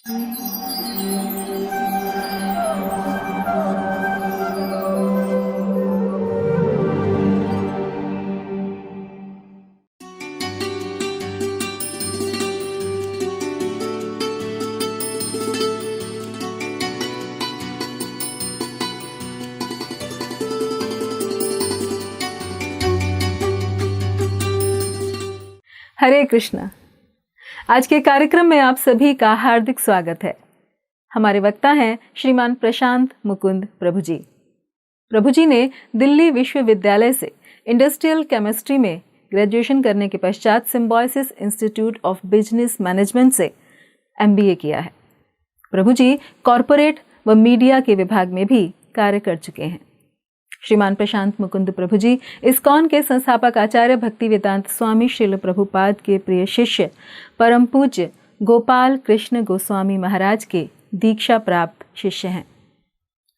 हरे कृष्णा। आज के कार्यक्रम में आप सभी का हार्दिक स्वागत है। हमारे वक्ता हैं श्रीमान प्रशांत मुकुंद प्रभु जी। प्रभु जी ने दिल्ली विश्वविद्यालय से इंडस्ट्रियल केमिस्ट्री में ग्रेजुएशन करने के पश्चात symbiosis institute of business management से MBA किया है। प्रभु जी कॉरपोरेट व मीडिया के विभाग में भी कार्य कर चुके हैं। श्रीमान प्रशांत मुकुंद प्रभु जी इस्कॉन के संस्थापक आचार्य भक्ति वेदांत स्वामी श्रील प्रभुपाद के प्रिय शिष्य परम पूज्य गोपाल कृष्ण गोस्वामी महाराज के दीक्षा प्राप्त शिष्य हैं।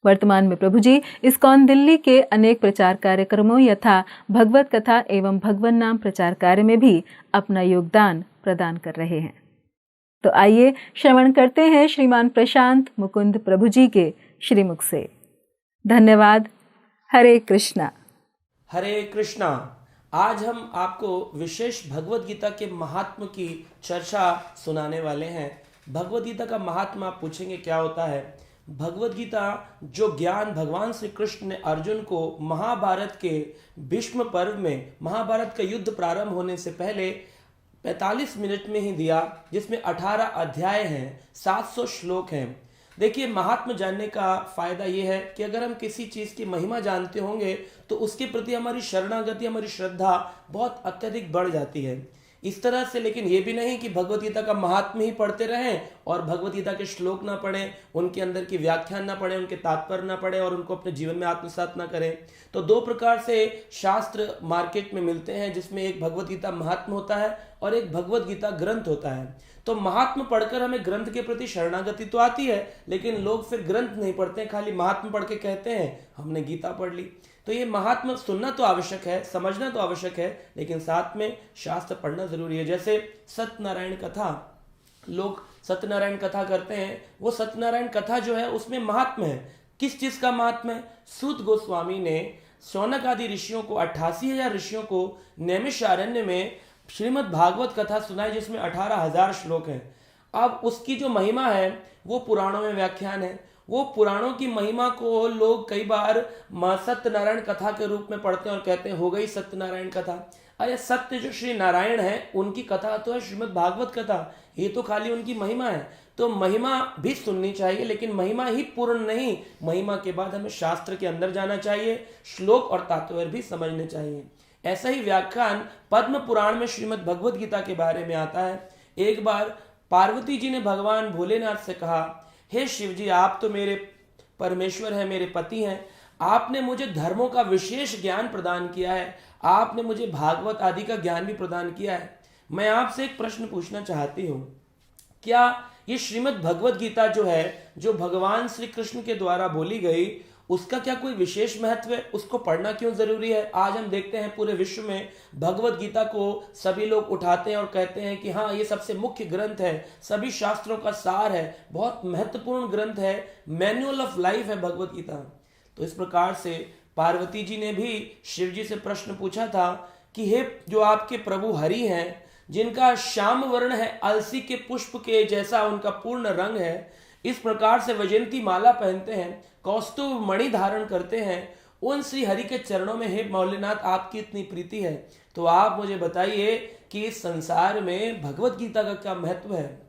वर्तमान में प्रभु जी इस्कॉन दिल्ली के अनेक प्रचार कार्यक्रमों यथा भगवत कथा एवं भगवन नाम प्रचार कार्य में भी अपना योगदान प्रदान कर रहे हैं। तो आइए श्रवण करते हैं श्रीमान प्रशांत मुकुंद प्रभु जी के श्रीमुख से। धन्यवाद। हरे कृष्णा। हरे कृष्णा। आज हम आपको विशेष भगवत गीता के महात्म की चर्चा सुनाने वाले हैं। भगवत गीता का महात्मा आप पूछेंगे क्या होता है। भगवत गीता जो ज्ञान भगवान श्री कृष्ण ने अर्जुन को महाभारत के भीष्म पर्व में, महाभारत का युद्ध प्रारंभ होने से पहले 45 मिनट में ही दिया, जिसमें 18 अध्याय हैं, 700 श्लोक हैं। देखिए, महात्मा जानने का फायदा ये है कि अगर हम किसी चीज़ की महिमा जानते होंगे तो उसके प्रति हमारी शरणागति, हमारी श्रद्धा बहुत अत्यधिक बढ़ जाती है। इस तरह से, लेकिन ये भी नहीं कि भगवत गीता का महात्म्य ही पढ़ते रहें और भगवत गीता के श्लोक ना पढ़ें, उनके अंदर की व्याख्यान ना पढ़ें, उनके तात्पर्य ना पढ़ें और उनको अपने जीवन में आत्मसात ना करें। तो दो प्रकार से शास्त्र मार्केट में मिलते हैं, जिसमें एक भगवत गीता महात्म्य होता है और एक भगवत गीता ग्रंथ होता है। तो महात्मा पढ़कर हमें ग्रंथ के प्रति शरणागति तो आती है, लेकिन लोग फिर ग्रंथ नहीं पढ़ते हैं, खाली महात्मा पढ़ के कहते हैं हमने गीता पढ़ ली। तो ये महात्मा सुनना तो आवश्यक है, समझना तो आवश्यक है, लेकिन साथ में शास्त्र पढ़ना जरूरी है। जैसे सत्यनारायण कथा, लोग सत्यनारायण कथा करते हैं, वो सत्यनारायण कथा जो है उसमें महात्मा है। किस चीज का महात्मा है? सूत गोस्वामी ने शौनक आदि ऋषियों को, 88,000 ऋषियों को नैमिषारण्य में श्रीमद् भागवत कथा सुनाई, जिसमें 18,000 श्लोक हैं। अब उसकी जो महिमा है वो पुराणों में व्याख्यान है। वो पुराणों की महिमा को लोग कई बार सत्यनारायण कथा के रूप में पढ़ते हैं और कहते हैं हो गई सत्यनारायण कथा। अरे सत्य जो श्री नारायण है उनकी कथा तो है श्रीमद् भागवत कथा, ये तो खाली उनकी महिमा है। तो महिमा भी सुननी चाहिए, लेकिन महिमा ही पूर्ण नहीं, महिमा के बाद हमें शास्त्र के अंदर जाना चाहिए, श्लोक और तात्पर्य भी समझने चाहिए। ऐसा ही व्याख्यान पद्म पुराण में श्रीमद् भगवत गीता के बारे में आता है। एक बार पार्वती जी ने भगवान भोलेनाथ से कहा, हे शिव जी, आप तो मेरे परमेश्वर हैं, मेरे पति हैं, आपने मुझे धर्मों का विशेष ज्ञान प्रदान किया है, आपने मुझे भागवत आदि का ज्ञान भी प्रदान किया है। मैं आपसे एक प्रश्न पूछना चाहती हूँ, क्या ये श्रीमद् भगवत गीता जो है, जो भगवान श्री कृष्ण के द्वारा बोली गई, उसका क्या कोई विशेष महत्व है? उसको पढ़ना क्यों जरूरी है? आज हम देखते हैं पूरे विश्व में भगवत गीता को सभी लोग उठाते हैं और कहते हैं कि हाँ, ये सबसे मुख्य ग्रंथ है, सभी शास्त्रों का सार है, बहुत महत्वपूर्ण ग्रंथ है, मैनुअल ऑफ लाइफ है भगवत गीता। तो इस प्रकार से पार्वती जी ने भी शिव जी से प्रश्न पूछा था कि हे जो आपके प्रभु हरि हैं, जिनका श्याम वर्ण है, अलसी के पुष्प के जैसा उनका पूर्ण रंग है, इस प्रकार से वैजयंती माला पहनते हैं, कौस्तुभ मणि धारण करते हैं, उन श्री हरि के चरणों में हे भोलेनाथ आपकी इतनी प्रीति है, तो आप मुझे बताइए कि इस संसार में भगवत गीता का क्या महत्व है।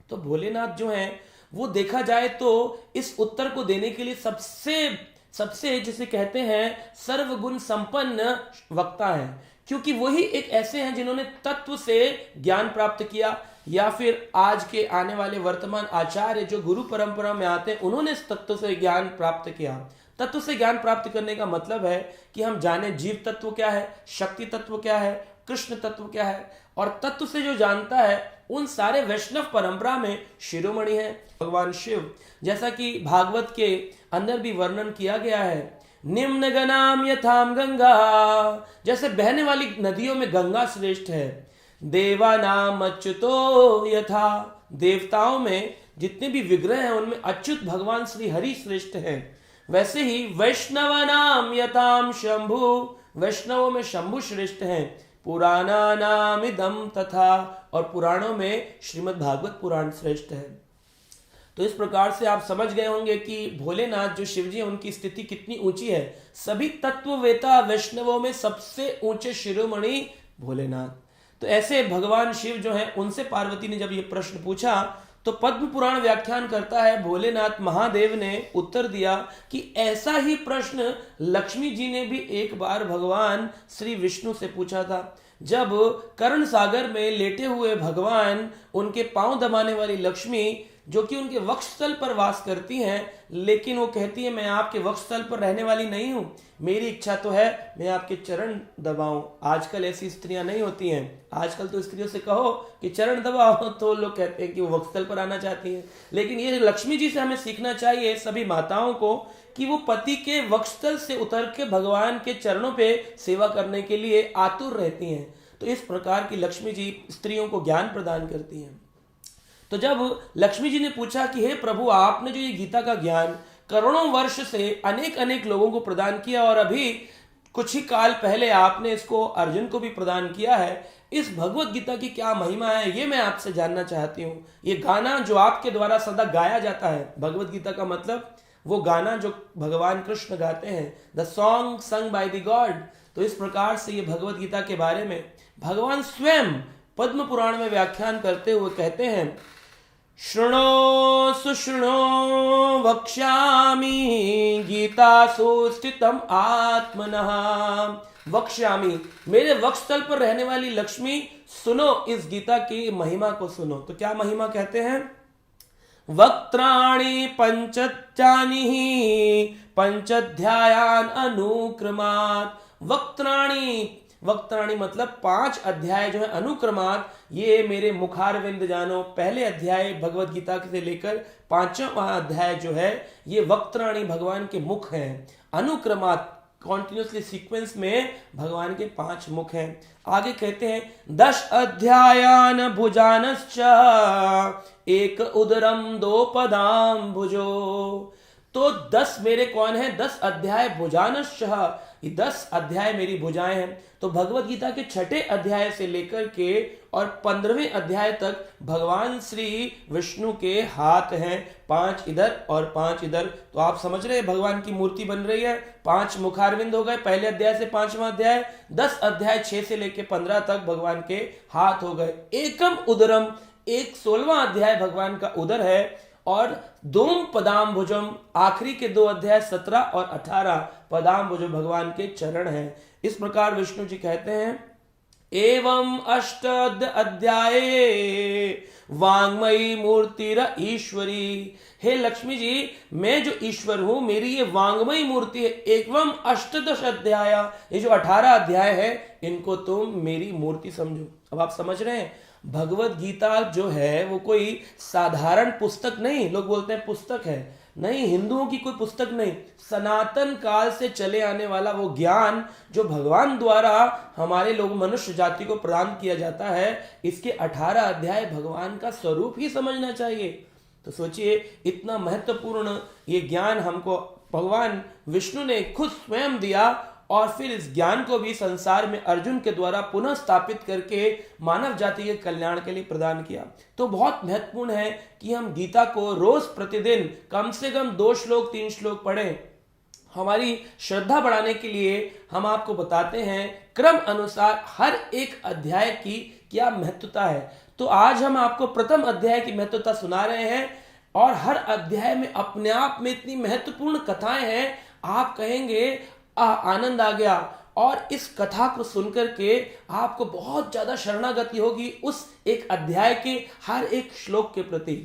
तो भोलेनाथ जो हैं वो देखा जाए तो इस उत्तर को देने के लिए सबसे जिसे कहते हैं सर्वगुण संपन्न वक्ता है, क्योंकि वही एक ऐसे हैं जिन्होंने तत्व से ज्ञान प्राप्त किया, या फिर आज के आने वाले वर्तमान आचार्य जो गुरु परंपरा में आते हैं उन्होंने इस तत्व से ज्ञान प्राप्त किया। तत्व से ज्ञान प्राप्त करने का मतलब है कि हम जाने जीव तत्व क्या है, शक्ति तत्व क्या है, कृष्ण तत्व क्या है, और तत्व से जो जानता है उन सारे वैष्णव परंपरा में शिरोमणि है भगवान शिव। जैसा कि भागवत के अंदर भी वर्णन किया गया है, निम्न गनाम यथाम गंगा, जैसे बहने वाली नदियों में गंगा श्रेष्ठ है, देवानाम अच्युतो यथा, देवताओं में जितने भी विग्रह हैं उनमें अच्युत भगवान श्री हरि श्रेष्ठ हैं। वैसे ही वैष्णव नाम यताम शंभु, वैष्णवों में शंभु श्रेष्ठ हैं। पुराणा नाम इदम तथा, और पुराणों में श्रीमद् भागवत पुराण श्रेष्ठ है। तो इस प्रकार से आप समझ गए होंगे कि भोलेनाथ जो शिव जी हैं उनकी स्थिति कितनी ऊंची है। सभी तत्ववेता वैष्णवों में सबसे ऊंचे शिरोमणि भोलेनाथ। तो ऐसे भगवान शिव जो हैं उनसे पार्वती ने जब ये प्रश्न पूछा तो पद्म पुराण व्याख्यान करता है भोलेनाथ महादेव ने उत्तर दिया कि ऐसा ही प्रश्न लक्ष्मी जी ने भी एक बार भगवान श्री विष्णु से पूछा था। जब कर्ण सागर में लेटे हुए भगवान, उनके पांव दबाने वाली लक्ष्मी जो कि उनके वक्षस्थल पर वास करती हैं, लेकिन वो कहती है मैं आपके वक्षस्थल पर रहने वाली नहीं हूं, मेरी इच्छा तो है मैं आपके चरण दबाऊं। आजकल ऐसी स्त्रियां नहीं होती हैं। आजकल तो स्त्रियों से कहो कि चरण दबाओ तो लोग कहते हैं कि वो वक्षस्थल पर आना चाहती हैं। लेकिन ये लक्ष्मी जी से हमें सीखना चाहिए सभी माताओं को कि वो पति के वक्षस्थल से उतर के भगवान के चरणों पे सेवा करने के लिए आतुर रहती हैं। तो इस प्रकार की लक्ष्मी जी स्त्रियों को ज्ञान प्रदान करती हैं। तो जब लक्ष्मी जी ने पूछा कि हे प्रभु, आपने जो ये गीता का ज्ञान करोड़ों वर्ष से अनेक अनेक लोगों को प्रदान किया और अभी कुछ ही काल पहले आपने इसको अर्जुन को भी प्रदान किया है, इस भगवत गीता की क्या महिमा है ये मैं आपसे जानना चाहती हूँ। ये गाना जो आपके द्वारा सदा गाया जाता है, भगवत गीता का मतलब वो गाना जो भगवान कृष्ण गाते हैं, the song sung by the God. तो इस प्रकार से ये भगवत गीता के बारे में भगवान स्वयं पद्म पुराण में व्याख्यान करते हुए कहते हैं, शृणो सुशृणो वक्ष्यामि गीतासु स्थितम आत्मनः। वक्ष्यामि, मेरे वक्षस्थल पर रहने वाली लक्ष्मी, सुनो इस गीता की महिमा को सुनो। तो क्या महिमा कहते हैं? वक्त्राणि पंचत्यानि पंचाध्यायान अनुक्रमात्। वक्त्राणि मतलब 5 अध्याय जो है अनुक्रमात, ये मेरे मुखारविंद जानो। पहले अध्याय भगवत गीता से लेकर 5वां अध्याय जो है ये वक्त्राणि भगवान के मुख हैं। अनुक्रमात कॉन्टिन्यूसली सीक्वेंस में भगवान के 5 मुख हैं। आगे कहते हैं 10 अध्यायान भुजानश्च एक उदरम 2 पदाम भुजो। तो 10 मेरे कौन है? 10 अध्याय भुजानश्च, ये 10 अध्याय मेरी भुजाएं हैं। तो भगवत गीता के 6ठे अध्याय से लेकर के और 15वें अध्याय तक भगवान श्री विष्णु के हाथ हैं, 5 इधर और 5 इधर। तो आप समझ रहे हैं भगवान की मूर्ति बन रही है। 5 मुखारविंद हो गए पहले अध्याय से 5वां अध्याय, 10 अध्याय 6 से लेकर 15 तक भगवान के हाथ हो गए। एकम उदरम, एक 16वां अध्याय भगवान का उदर है, और 2 पदाम भुजम, आखिरी के 2 अध्याय 17 और 18 पदाम भुजम भगवान के चरण हैं। इस प्रकार विष्णु जी कहते हैं, एवं 8 अध्याय वांग्मयी मूर्तिर ईश्वरी। हे लक्ष्मी जी, मैं जो ईश्वर हूं, मेरी ये वांग्मयी मूर्ति है। एवं 18 अध्याय, ये जो 18 अध्याय है इनको तुम मेरी मूर्ति समझो। अब आप समझ रहे हैं भगवत गीता जो है वो कोई साधारण पुस्तक नहीं। लोग बोलते हैं पुस्तक है, नहीं, हिंदुओं की कोई पुस्तक नहीं। सनातन काल से चले आने वाला वो ज्ञान जो भगवान द्वारा हमारे लोग मनुष्य जाति को प्रदान किया जाता है, इसके 18 अध्याय भगवान का स्वरूप ही समझना चाहिए। तो सोचिए इतना महत्वपूर्ण ये ज्ञान हमको भगवान विष्णु ने खुद स्वयं दिया, और फिर इस ज्ञान को भी संसार में अर्जुन के द्वारा पुनः स्थापित करके मानव जाति के कल्याण के लिए प्रदान किया। तो बहुत महत्वपूर्ण है कि हम गीता को रोज प्रतिदिन कम से कम 2 श्लोक 3 श्लोक पढ़ें। हमारी श्रद्धा बढ़ाने के लिए हम आपको बताते हैं क्रम अनुसार हर एक अध्याय की क्या महत्वता है। तो आज हम आपको प्रथम अध्याय की महत्वता सुना रहे हैं, और हर अध्याय में अपने आप में इतनी महत्वपूर्ण कथाएं हैं, आप कहेंगे आनंद आ गया। और इस कथा को सुनकर के आपको बहुत ज्यादा शरणागति होगी उस एक अध्याय के हर एक श्लोक के प्रति।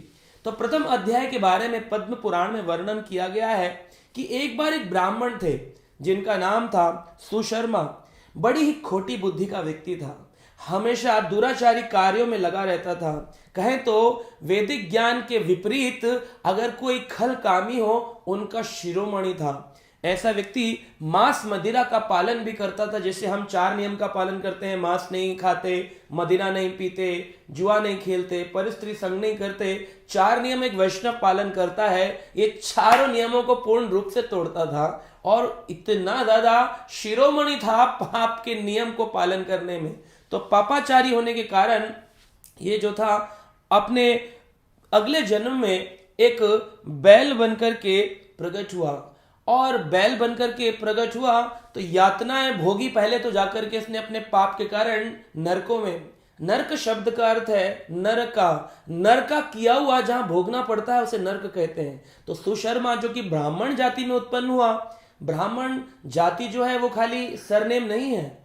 तो प्रथम अध्याय के बारे में पद्म पुराण में वर्णन किया गया है कि एक बार एक ब्राह्मण थे जिनका नाम था सुशर्मा। बड़ी ही खोटी बुद्धि का व्यक्ति था, हमेशा दुराचारी कार्यों में लगा रहता था। कहें तो वैदिक ज्ञान के विपरीत अगर कोई खल कामी हो, उनका शिरोमणि था। ऐसा व्यक्ति मांस मदिरा का पालन भी करता था। जैसे हम 4 नियम का पालन करते हैं, मांस नहीं खाते, मदिरा नहीं पीते, जुआ नहीं खेलते, परस्त्री संग नहीं करते, 4 नियम एक वैष्णव पालन करता है। ये चारों नियमों को पूर्ण रूप से तोड़ता था और इतना ज्यादा शिरोमणि था पाप के नियम को पालन करने में। तो पापाचारी होने के कारण ये जो था अपने अगले जन्म में एक बैल बनकर के प्रकट हुआ, और बैल बनकर के प्रकट हुआ तो यातनाएं भोगी। पहले तो जाकर के इसने अपने पाप के कारण नरकों में, नरक शब्द का अर्थ है नरका, नरका किया हुआ जहां भोगना पड़ता है उसे नरक कहते हैं। तो सुशर्मा जो कि ब्राह्मण जाति में उत्पन्न हुआ, ब्राह्मण जाति जो है वो खाली सरनेम नहीं है,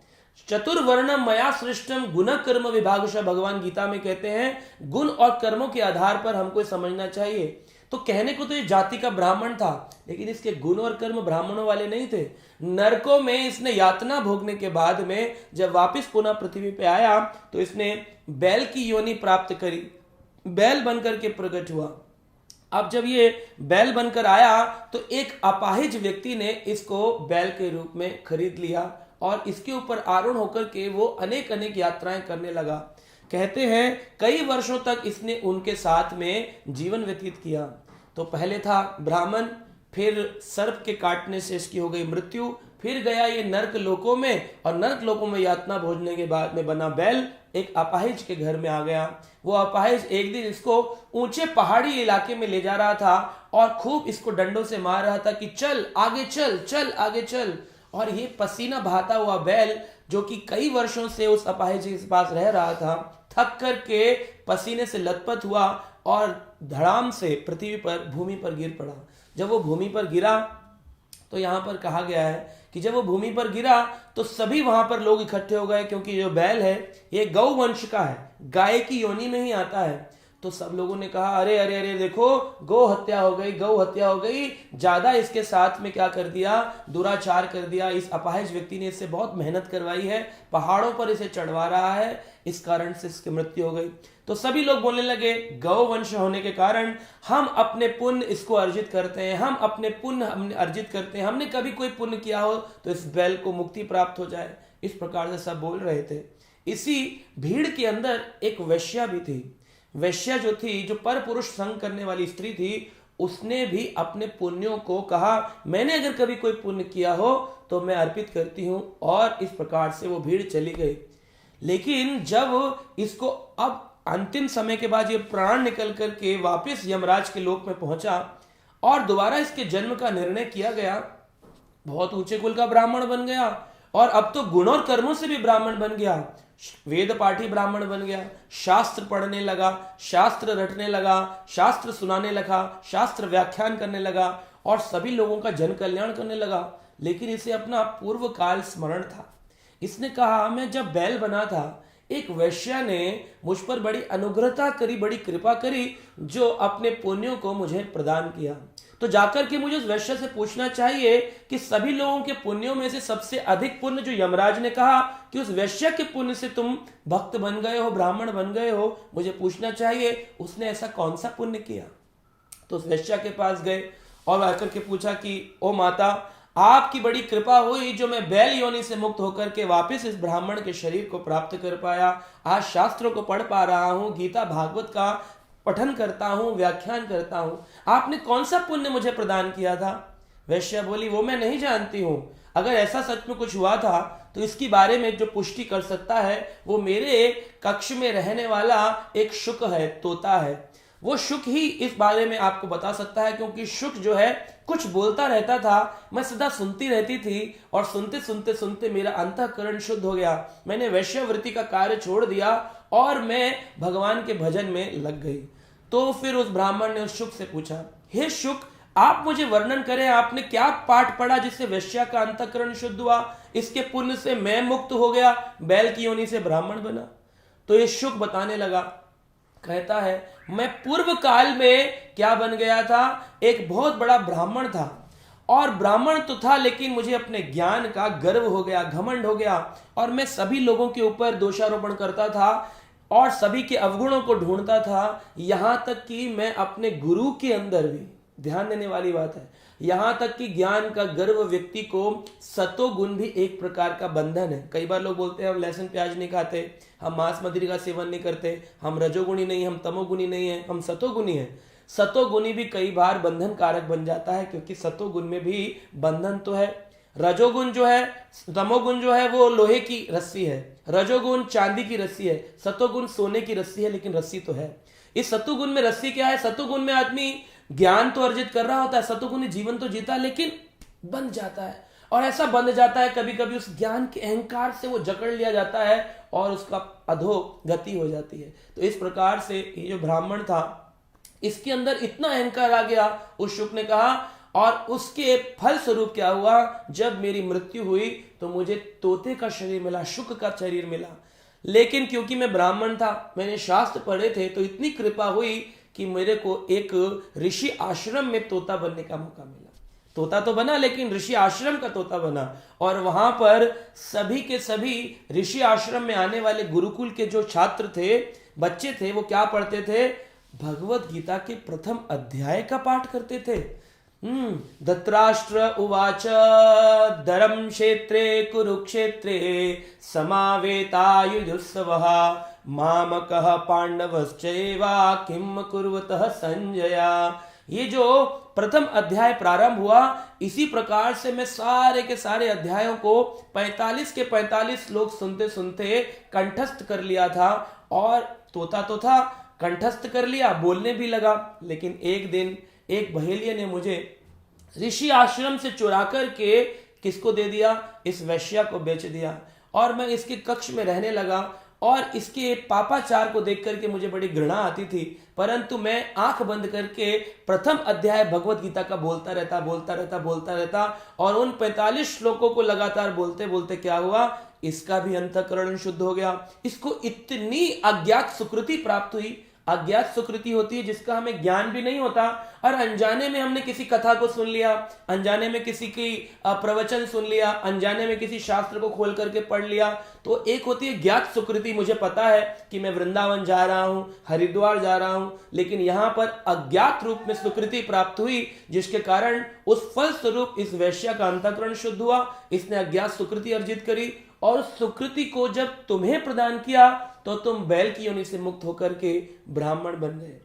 चतुर्वर्णम मया सृष्टम गुण कर्म विभागशः भगवान गीता में कहते हैं गुण और कर्मों के आधार पर हमको समझना चाहिए। तो कहने को तो ये जाति का ब्राह्मण था, लेकिन इसके गुण और कर्म ब्राह्मणों वाले नहीं थे। नरकों में इसने यातना भोगने के बाद में जब वापस पुनः पृथ्वी पे आया तो इसने बैल की योनि प्राप्त करी, बैल बनकर के प्रकट हुआ। अब जब ये बैल बनकर आया तो एक अपाहिज व्यक्ति ने इसको बैल के रूप में खरीद लिया और इसके ऊपर आरूढ़ होकर के वो अनेक अनेक यात्राएं करने लगा। कहते हैं कई वर्षों तक इसने उनके साथ में जीवन व्यतीत किया। तो पहले था ब्राह्मण, फिर सर्प के काटने से इसकी हो गई मृत्यु, फिर गया ये नर्क लोकों में, और नर्क लोकों में यातना भोजने के बाद में बना बैल एक अपाहिज के घर में आ गया। वो अपाहिज एक दिन इसको ऊंचे पहाड़ी इलाके में ले जा रहा था और खूब इसको डंडों से मार रहा था कि चल आगे चल, चल आगे चल। और ये पसीना बहाता हुआ बैल जो कि कई वर्षों से उस अपाहिज के पास रह रहा था, थक करके पसीने से लथपथ हुआ और धड़ाम से पृथ्वी पर भूमि पर गिर पड़ा। जब वो भूमि पर गिरा तो यहाँ पर कहा गया है कि जब वो भूमि पर गिरा तो सभी वहां पर लोग इकट्ठे हो गए, क्योंकि जो बैल है ये गौ वंश का है, गाय की योनि में ही आता है। तो सब लोगों ने कहा अरे अरे अरे देखो गौ हत्या हो गई, गौ हत्या हो गई, ज्यादा इसके साथ में क्या कर दिया, दुराचार कर दिया। इस अपाहिज व्यक्ति ने इससे बहुत मेहनत करवाई है, पहाड़ों पर इसे चढ़वा रहा है, इस कारण से इसकी मृत्यु हो गई। तो सभी लोग बोलने लगे गौ वंश होने के कारण हम अपने पुण्य इसको अर्जित करते हैं, हम अपने पुण्य हमने अर्जित करते हैं, हमने कभी कोई पुण्य किया हो तो इस बैल को मुक्ति प्राप्त हो जाए। इस प्रकार से सब बोल रहे थे। इसी भीड़ के अंदर एक वैश्या भी थी। वैश्या जो थी, जो पर पुरुष संग करने वाली स्त्री थी, उसने भी अपने पुण्यों को कहा मैंने अगर कभी कोई पुण्य किया हो तो मैं अर्पित करती हूं, और इस प्रकार से वो भीड़ चली गई। लेकिन जब इसको अब अंतिम समय के बाद ये प्राण निकल करके वापस यमराज के लोक में पहुंचा और दोबारा इसके जन्म का निर्णय किया गया, बहुत ऊंचे कुल का ब्राह्मण बन गया और अब तो गुण और कर्मों से भी ब्राह्मण बन गया, वेद पाठी ब्राह्मण बन गया, शास्त्र पढ़ने लगा, शास्त्र रटने लगा, शास्त्र सुनाने लगा, शास्त्र व्याख्यान करने लगा और सभी लोगों का जन कल्याण करने लगा। लेकिन इसे अपना पूर्व काल स्मरण था। इसने कहा मैं जब बैल बना था एक वैश्या ने मुझ पर बड़ी अनुग्रहता करी, बड़ी कृपा करी, जो अपने पुण्यों को मुझे प्रदान किया। तो जाकर के मुझे उस वैश्य से पूछना चाहिए कि सभी लोगों के पुण्यों में से सबसे अधिक पुण्य जो यमराज ने कहा कि उस वैश्य के पुण्य से तुम भक्त बन गए हो, ब्राह्मण बन गए हो, मुझे पूछना चाहिए उसने ऐसा कौन सा पुण्य किया। तो उस वैश्य के पास गए और आकर के पूछा कि ओ माता, आपकी बड़ी कृपा हुई जो मैं बैल योनि से मुक्त होकर के वापस इस ब्राह्मण के शरीर को प्राप्त कर पाया, आज शास्त्रों को पढ़ पा रहा हूँ, गीता भागवत का पठन करता हूं, व्याख्यान करता हूं, आपने कौन सा पुण्य मुझे प्रदान किया था। वैश्या बोली वो मैं नहीं जानती हूं, अगर ऐसा सच में कुछ हुआ था तो इसके बारे में जो पुष्टि कर सकता है वो मेरे कक्ष में रहने वाला एक शुक है, तोता है, वो शुक ही इस बारे में आपको बता सकता है, क्योंकि शुक जो है कुछ बोलता रहता था, मैं सदा सुनती रहती थी और सुनते सुनते सुनते मेरा अंतःकरण शुद्ध हो गया, मैंने वैश्यवृत्ति का कार्य छोड़ दिया और मैं भगवान के भजन में लग गई। तो फिर उस ब्राह्मण ने उस शुक से पूछा, हे शुक, आप मुझे वर्णन करें, आपने क्या पाठ पढ़ा जिससे वैश्या का अंतःकरण शुद्ध हुआ, इसके पुण्य से मैं मुक्त हो गया, बैल की योनि से ब्राह्मण बना। तो ये शुक बताने लगा, कहता है मैं पूर्व काल में क्या बन गया था, एक बहुत बड़ा ब्राह्मण था, और ब्राह्मण तो था लेकिन मुझे अपने ज्ञान का गर्व हो गया, घमंड हो गया, और मैं सभी लोगों के ऊपर दोषारोपण करता था और सभी के अवगुणों को ढूंढता था, यहां तक कि मैं अपने गुरु के अंदर भी, ध्यान देने वाली बात है। यहां तक कि ज्ञान का गर्व व्यक्ति को सतोगुण भी एक प्रकार का बंधन है। कई बार लोग बोलते हैं हम लहसुन प्याज नहीं खाते, हम मांस मदिरा का सेवन नहीं करते, हम रजोगुणी नहीं, हम तमोगुणी नहीं है, हम सतोगुणी है। सतोगुणी भी कई बार बंधन कारक बन जाता है, क्योंकि सतोगुण में भी बंधन तो है। रजोगुण जो है, तमोगुण जो है वो लोहे की रस्सी है, रजोगुण चांदी की रस्सी है, सतोगुण सोने की रस्सी है, लेकिन रस्सी तो है। इस सतोगुण में रस्सी क्या है? सतोगुण में आदमी ज्ञान तो अर्जित कर रहा होता है, सतोगुण जीवन तो जीता, लेकिन बंध जाता है। और ऐसा बंध जाता है कभी कभी उस ज्ञान के अहंकार से वो जकड़ लिया जाता है और उसका अधोगति हो जाती है। तो इस प्रकार से ये जो ब्राह्मण था, इसके अंदर इतना अहंकार आ गया, उस शुक ने कहा, और उसके फल स्वरूप क्या हुआ, जब मेरी मृत्यु हुई तो मुझे तोते का शरीर मिला, शुक का शरीर मिला। लेकिन क्योंकि मैं ब्राह्मण था, मैंने शास्त्र पढ़े थे, तो इतनी कृपा हुई कि मेरे को एक ऋषि आश्रम में तोता बनने का मौका मिला। तोता तो बना, लेकिन ऋषि आश्रम का तोता बना। और वहां पर सभी के सभी ऋषि आश्रम में आने वाले गुरुकुल के जो छात्र थे, बच्चे थे, वो क्या पढ़ते थे? भगवत गीता के प्रथम अध्याय का पाठ करते थे। धृतराष्ट्र उवाच धर्म क्षेत्रे कुरुक्षेत्रे समावेतायुजुत्सवः मामकः पांडवश्चैवा किम कुर्वतः संजया। ये जो प्रथम अध्याय प्रारंभ हुआ, इसी प्रकार से मैं सारे के सारे अध्यायों को 45 के 45 लोग सुनते सुनते कंठस्थ कर लिया था। और तोता तो था, कंठस्थ कर लिया, बोलने भी लगा। लेकिन एक दिन एक बहेलिया ने मुझे ऋषि आश्रम से चुरा करके किसको दे दिया? इस वैश्या को बेच दिया। और मैं इसके कक्ष में रहने लगा, और इसके पापाचार को देख करके मुझे बड़ी घृणा आती थी, परंतु मैं आंख बंद करके प्रथम अध्याय भगवत गीता का बोलता रहता। और उन 45 श्लोकों को लगातार बोलते बोलते क्या हुआ, इसका भी अंतःकरण शुद्ध हो गया। इसको इतनी अज्ञात सुकृति प्राप्त हुई। अज्ञात सुकृति होती है जिसका हमें ज्ञान भी नहीं होता, और अनजाने में हमने किसी कथा को सुन लिया, अनजाने में किसी की प्रवचन सुन लिया, अनजाने में किसी शास्त्र को खोल करके पढ़ लिया। तो एक होती है ज्ञात सुकृति, मुझे पता है कि मैं वृंदावन जा रहा हूं, हरिद्वार जा रहा हूं, लेकिन यहां पर अज्ञात रूप में सुकृति प्राप्त हुई, जिसके कारण उस फल स्वरूप इस वैश्या का अंतःकरण शुद्ध हुआ। इसने अज्ञात सुकृति अर्जित करी, और सुकृति को जब तुम्हें प्रदान किया तो तुम बैल की योनि से मुक्त होकर के ब्राह्मण बन गए।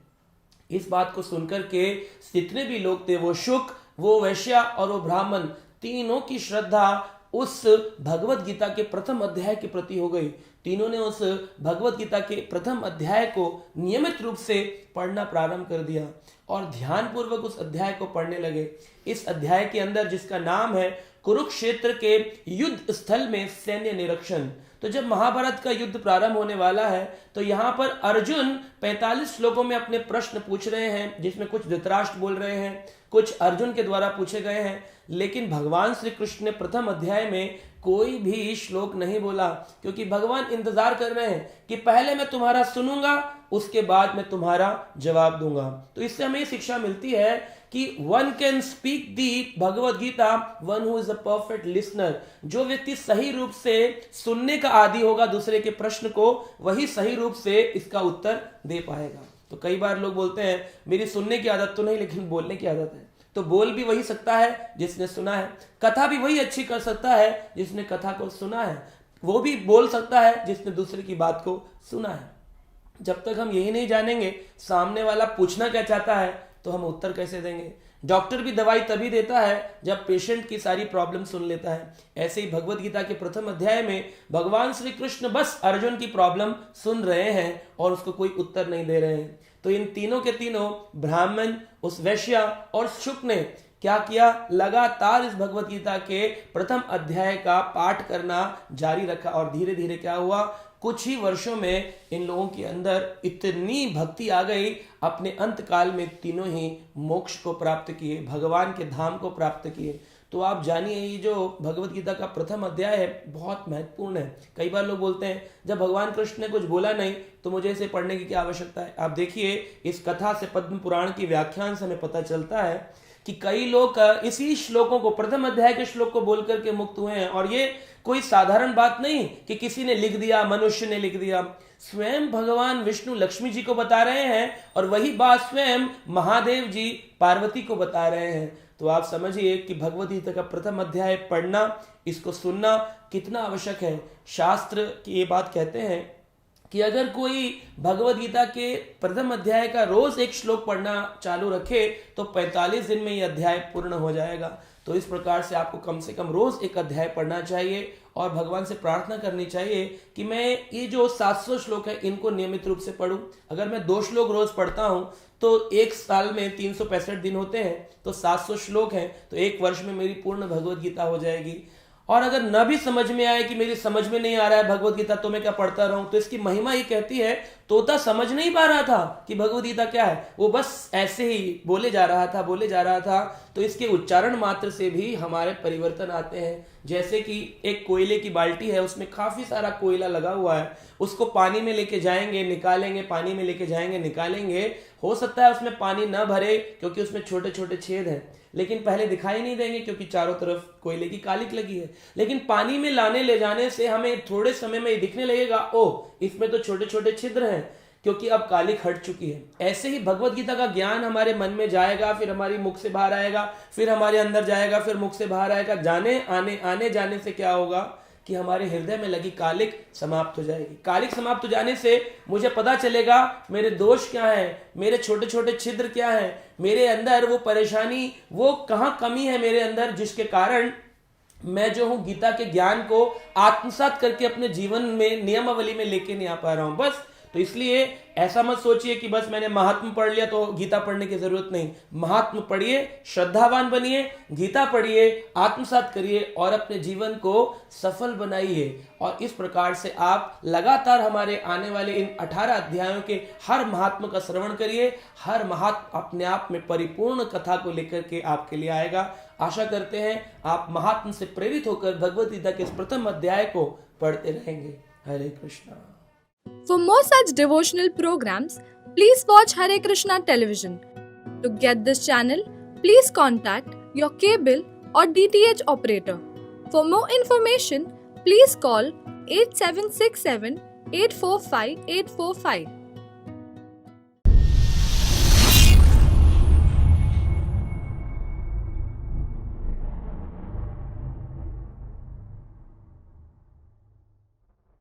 इस बात को सुनकर के जितने भी लोग थे, वो शुक, वो वैश्या और वो ब्राह्मण, तीनों की श्रद्धा उस भगवत गीता के प्रथम अध्याय के प्रति हो गई। तीनों ने उस भगवत गीता के प्रथम अध्याय को नियमित रूप से पढ़ना प्रारंभ कर दिया और ध्यान पूर्वक उस अध्याय को पढ़ने लगे। इस अध्याय के अंदर, जिसका नाम है कुरुक्षेत्र के युद्ध स्थल में सैन्य निरीक्षण, तो जब महाभारत का युद्ध प्रारंभ होने वाला है, तो यहाँ पर अर्जुन 45 श्लोकों में अपने प्रश्न पूछ रहे हैं, जिसमें कुछ धृतराष्ट्र बोल रहे हैं, कुछ अर्जुन के द्वारा पूछे गए हैं। लेकिन भगवान श्री कृष्ण ने प्रथम अध्याय में कोई भी श्लोक नहीं बोला, क्योंकि भगवान इंतजार कर रहे हैं कि पहले मैं तुम्हारा सुनूंगा, उसके बाद मैं तुम्हारा जवाब दूंगा। तो इससे हमें शिक्षा मिलती है कि one can speak the Bhagavad Gita one who is a perfect listener. जो व्यक्ति सही रूप से सुनने का आदी होगा दूसरे के प्रश्न को, वही सही रूप से इसका उत्तर दे पाएगा। तो कई बार लोग बोलते हैं मेरी सुनने की आदत तो नहीं, लेकिन बोलने की आदत है। तो बोल भी वही सकता है जिसने सुना है, कथा भी वही अच्छी कर सकता है जिसने कथा को सुना है, वो भी बोल सकता है जिसने दूसरे की बात को सुना है। जब तक हम यही नहीं जानेंगे सामने वाला पूछना क्या चाहता है, तो हम उत्तर कैसे देंगे। डॉक्टर भी दवाई तभी देता है जब पेशेंट की सारी प्रॉब्लम सुन लेता है। ऐसे ही भगवत गीता के प्रथम अध्याय में भगवान श्री कृष्ण बस अर्जुन की प्रॉब्लम सुन रहे हैं और उसको कोई उत्तर नहीं दे रहे हैं। तो इन तीनों के तीनों, ब्राह्मण, उस वैश्या और शुक ने क्या किया, लगातार इस भगवत गीता के प्रथम अध्याय का पाठ करना जारी रखा। और धीरे धीरे क्या हुआ, कुछ ही वर्षों में इन लोगों के अंदर इतनी भक्ति आ गई, अपने अंत काल में तीनों ही मोक्ष को प्राप्त किए, भगवान के धाम को प्राप्त किए। तो आप जानिए, ये जो भगवत गीता का प्रथम अध्याय है बहुत महत्वपूर्ण है। कई बार लोग बोलते हैं जब भगवान कृष्ण ने कुछ बोला नहीं तो मुझे इसे पढ़ने की क्या आवश्यकता है। आप देखिए, इस कथा से, पद्म पुराण की व्याख्यान से हमें पता चलता है कि कई लोग इसी श्लोकों को, प्रथम अध्याय के श्लोक को बोल करके मुक्त हुए हैं। और ये कोई साधारण बात नहीं कि किसी ने लिख दिया, मनुष्य ने लिख दिया। स्वयं भगवान विष्णु लक्ष्मी जी को बता रहे हैं और वही बात स्वयं महादेव जी पार्वती को बता रहे हैं। तो आप समझिए कि भगवद गीता का प्रथम अध्याय पढ़ना, इसको सुनना कितना आवश्यक है। शास्त्र की ये बात कहते हैं कि अगर कोई भगवद गीता के प्रथम अध्याय का रोज एक श्लोक पढ़ना चालू रखे तो 45 दिन में ये अध्याय पूर्ण हो जाएगा। तो इस प्रकार से आपको कम से कम रोज एक अध्याय पढ़ना चाहिए और भगवान से प्रार्थना करनी चाहिए कि मैं ये जो 700 श्लोक है इनको नियमित रूप से पढूं। अगर मैं 2 श्लोक रोज पढ़ता हूं तो एक साल में 365 दिन होते हैं, तो 700 श्लोक हैं, तो एक वर्ष में मेरी पूर्ण भगवद गीता हो जाएगी। और अगर न भी समझ में आए कि मेरी समझ में नहीं आ रहा है भगवद गीता, तो मैं क्या पढ़ता रहूं? तो इसकी महिमा ये कहती है, तोता समझ नहीं पा रहा था कि भगवद गीता क्या है, वो बस ऐसे ही बोले जा रहा था। तो इसके उच्चारण मात्र से भी हमारे परिवर्तन आते हैं। जैसे कि एक कोयले की बाल्टी है, उसमें काफी सारा कोयला लगा हुआ है, उसको पानी में लेके जाएंगे निकालेंगे, पानी में लेके जाएंगे निकालेंगे, हो सकता है उसमें पानी न भरे क्योंकि उसमें छोटे छोटे छेद हैं, लेकिन पहले दिखाई नहीं देंगे क्योंकि चारों तरफ कोयले की कालिक लगी है। लेकिन पानी में लाने ले जाने से हमें थोड़े समय में दिखने लगेगा, ओह इसमें तो छोटे छोटे छिद्र हैं, क्योंकि अब कालिक हट चुकी है। ऐसे ही भगवद गीता का ज्ञान हमारे मन में जाएगा, फिर हमारी मुख से बाहर आएगा, फिर हमारे अंदर जाएगा, फिर मुख से बाहर आएगा। आने जाने से क्या होगा कि हमारे हृदय में लगी कालिक समाप्त हो जाएगी। कालिक समाप्त हो जाने से मुझे पता चलेगा मेरे दोष क्या है, मेरे छोटे छोटे छिद्र क्या है, मेरे अंदर वो परेशानी, वो कहाँ कमी है मेरे अंदर, जिसके कारण मैं जो हूं गीता के ज्ञान को आत्मसात करके अपने जीवन में नियमावली में लेके नहीं आ पा रहा हूं। बस तो इसलिए ऐसा मत सोचिए कि बस मैंने महात्म पढ़ लिया तो गीता पढ़ने की जरूरत नहीं। महात्म पढ़िए, श्रद्धावान बनिए, गीता पढ़िए, आत्मसात करिए और अपने जीवन को सफल बनाइए। और इस प्रकार से आप लगातार हमारे आने वाले इन 18 अध्यायों के हर महात्म का श्रवण करिए। हर महात्म अपने आप में परिपूर्ण कथा को लेकर के आपके लिए आएगा। आशा करते हैं आप महात्म से प्रेरित होकर भगवद गीता के इस प्रथम अध्याय को पढ़ते रहेंगे। हरे Krishna. For more such devotional programs, please watch Hare Krishna Television. To get this channel, please contact your cable or DTH operator. For more information, please call 8767 845 845.